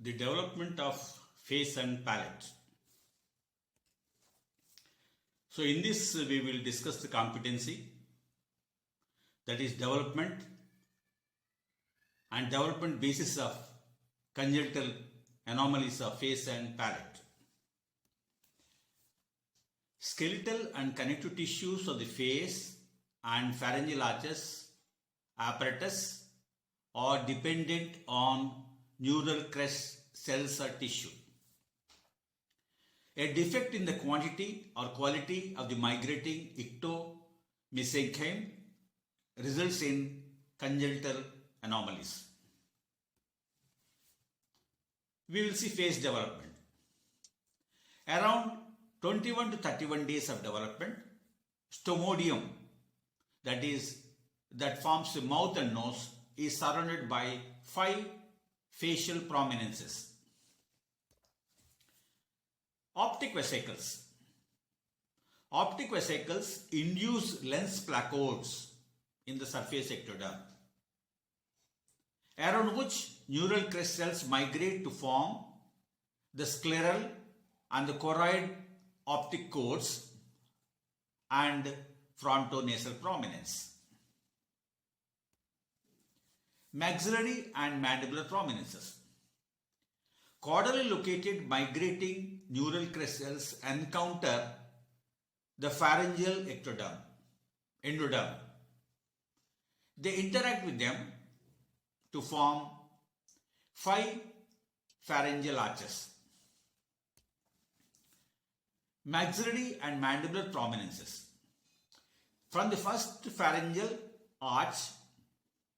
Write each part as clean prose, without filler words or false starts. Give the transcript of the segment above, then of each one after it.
the development of face and palate. So in this we will discuss the competency, that is development and development basis of congenital anomalies of face and palate. Skeletal and connective tissues of the face and pharyngeal arches apparatus are dependent on neural crest cells or tissue. A defect in the quantity or quality of the migrating ectomesenchyme results in congenital anomalies. We will see face development. Around 21 to 31 days of development, stomodium, that forms the mouth and nose, is surrounded by 5 facial prominences. Optic vesicles. Optic vesicles induce lens placodes in the surface ectoderm, around which neural crest cells migrate to form the scleral and the choroid optic cords and frontonasal prominence. Maxillary and mandibular prominences. Caudally located migrating neural crest cells encounter the pharyngeal endoderm. They interact with them to form 5 pharyngeal arches. Maxillary and mandibular prominences. From the first pharyngeal arch,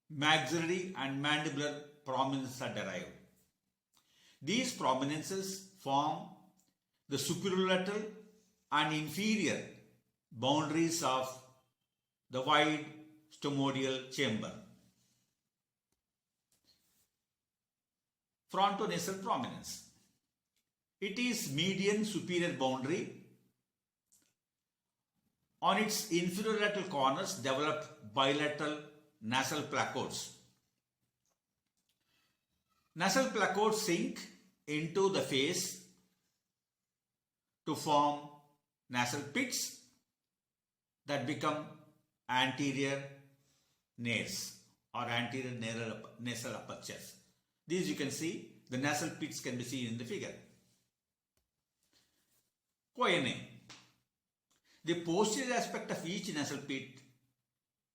maxillary and mandibular prominences are derived. These prominences form the superolateral and inferior boundaries of the wide stomodial chamber. Frontonasal prominence. It is median superior boundary. On its inferior lateral corners develop bilateral nasal placodes. Nasal placodes sink into the face to form nasal pits that become anterior nares or anterior nasal apertures. These you can see, the nasal pits can be seen in the figure. Choanae. The posterior aspect of each nasal pit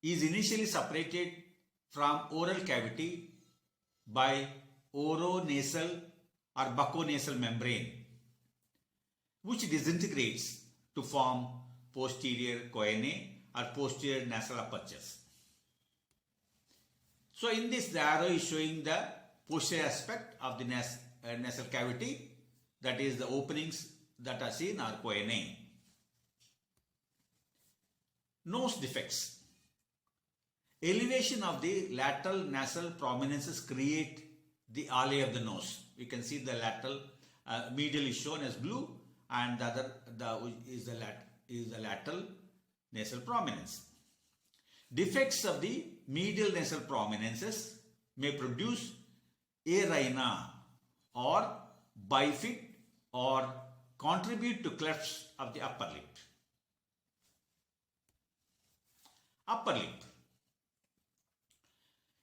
is initially separated from oral cavity by oronasal or bucconasal membrane, which disintegrates to form posterior choanae or posterior nasal apertures. So in this, the arrow is showing the posterior aspect of the nasal cavity, that is the openings that are seen are choanae. Nose defects. Elevation of the lateral nasal prominences create the alley of the nose. You can see the lateral, medial is shown as blue, and the other is the lateral nasal prominence. Defects of the medial nasal prominences may produce arrhyna or bifid or contribute to clefts of the upper lip. Upper lip.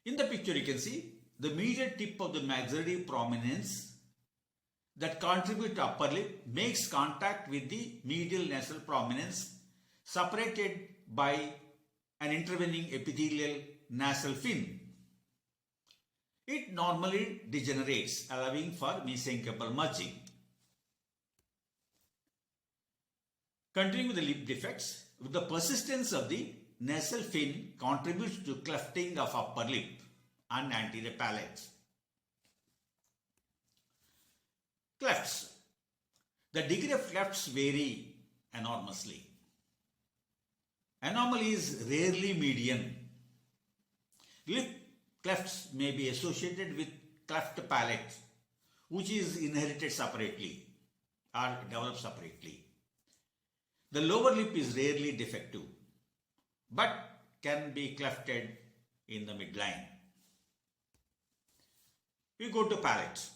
In the picture you can see the medial tip of the maxillary prominence that contribute to upper lip makes contact with the medial nasal prominence separated by an intervening epithelial nasal fin. It normally degenerates, allowing for mesenchymal merging. Continuing with the lip defects, with the persistence of the nasal fin contributes to clefting of upper lip and anterior palate. Clefts. The degree of clefts vary enormously. Anomaly is rarely median. Lip clefts may be associated with cleft palate, which is inherited separately or developed separately. The lower lip is rarely defective, but can be clefted in the midline. We go to palate.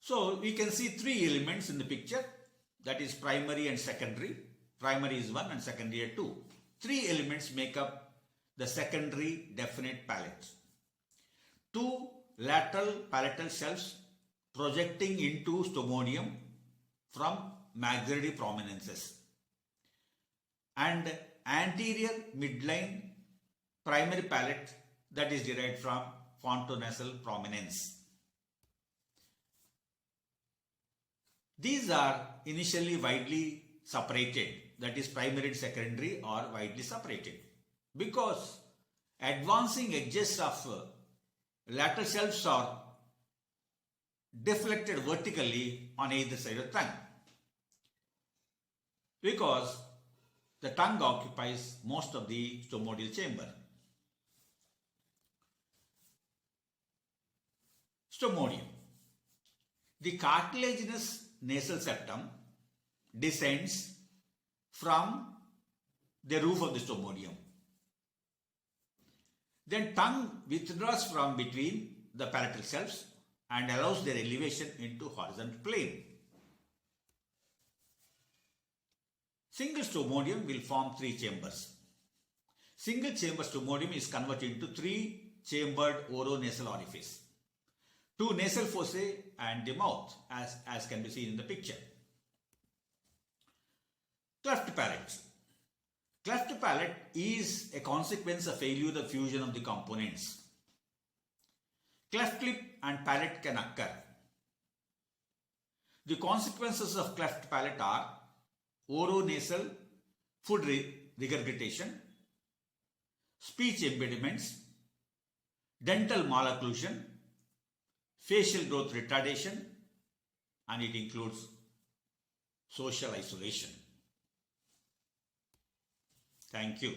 So we can see three elements in the picture, that is primary and secondary. Primary is 1 and secondary are 2. Three elements make up the secondary definite palate. Two lateral palatal shelves projecting into stomodium from maxillary prominences, and anterior midline primary palate that is derived from fontonasal prominence. These are initially widely separated, that is primary and secondary are widely separated, because advancing edges of lateral shelves are deflected vertically on either side of the tongue, because the tongue occupies most of the stomodial chamber. Stomodium. The cartilaginous nasal septum descends from the roof of the stomodium. Then tongue withdraws from between the palatal shelves and allows their elevation into horizontal plane. Single stomodium will form three chambers. Single chamber stomodium is converted into three chambered oronasal orifice, two nasal fossae and the mouth, as can be seen in the picture. Cleft palate. Cleft palate is a consequence of failure of fusion of the components. Cleft lip and palate can occur. The consequences of cleft palate are oronasal food regurgitation, speech impediments, dental malocclusion, facial growth retardation, and it includes social isolation. Thank you.